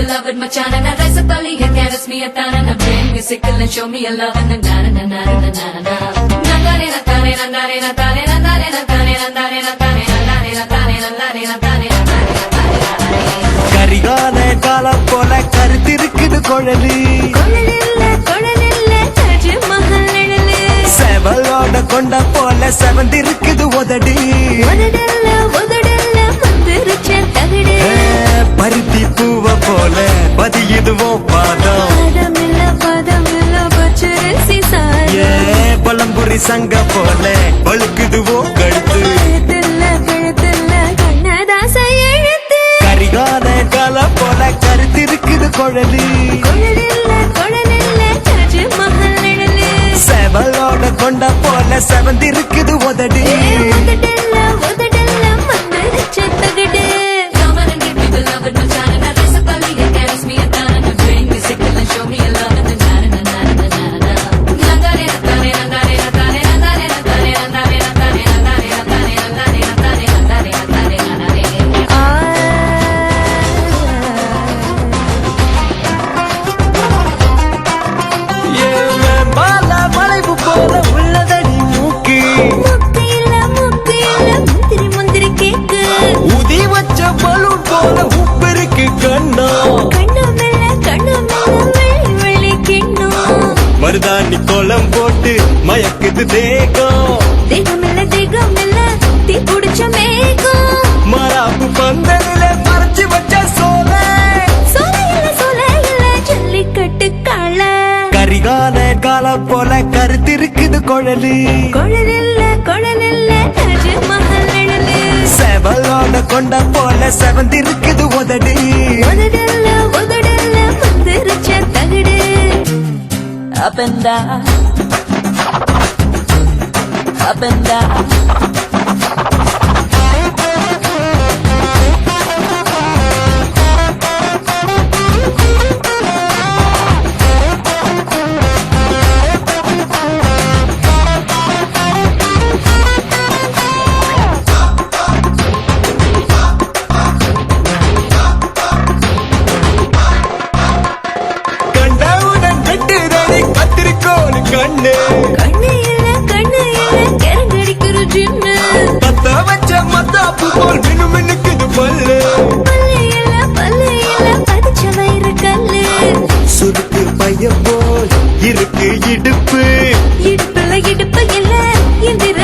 beloved Machan and I rise up early and caress me a tan and I bring me sickle and show me a love and na na na na na na na nandare na tare nandare na tare nandare na tare nandare na tare nandare na tare nandare na tare Karikala காலம் போல கருத்திருக்குது குழலி கொழலில்ல தாஜ்மஹல் நிழலு செவலோட கொண்ட போல செவந்திருக்குது உதடி உதடல்ல மந்திருச்ச தகடு பருத்தி பூவ போல பதியுதுவோ பாதம் பதமில்ல பச்சரிசி சாயம் பழம்புரி சங்க போல பழுக்குதுவோ கழுத்து கழுத்துல கண்ணதாச எழுத்து கரிகால காலம் போல கருத்திருக்குது குழலி கொழலில்ல தாஜ்மஹல் நிழலு செவலோட கொண்ட போல செவந்திருக்குது உதடி உதடல்ல மந்திருச்ச தகடு Come on and give me the love and Machan and I rise up early and caress me a tan and bring me sickle and show me a love and na na na na na na na nandare na tare nandare na tare nandare na tare nandare na tare nandare na tare nandare na tare nandare na tare nandare பால மலைவு போல உள்ளதடி மூக்கு முந்திரி கேக்கு உதி வச்ச balloon போல உப்பிருக்கு கண்ணா கண்ணு மேல வெள்ளி கிண்ணம் மருதாணி கோலம் போட்டு மயக்குது தேகம் தேகமில்ல தீ புடிச்ச மேகம் மராப்பு பந்தலில மறைச்சு வச்ச சோல சோலையில ஜல்லிக்கட்டு காள கரிகால காலம் போல கருத்திருக்குது குழலி கொழலில்ல தாஜ்மஹல் நிழலு செவலோட கொண்ட போல செவந்திருக்குது உதடி உதடல்ல மந்திருச்ச தகடு Up and down, up and down. கண்டவுடன் வெட்டுதடி கத்திரிக்கோள் கண்ணு கண்ணு இல்ல கரங்கடிக்கிற ஜின்னு பத்த வச்ச மத்தாப்பு போல் மினு மினுக்குது பல்லு பல்லு இல்ல பதிச்ச வயிறு கல்லு சுருக்கு பைய போல் இருக்கு இடுப்பு இடுப்பு இல்ல எந்திர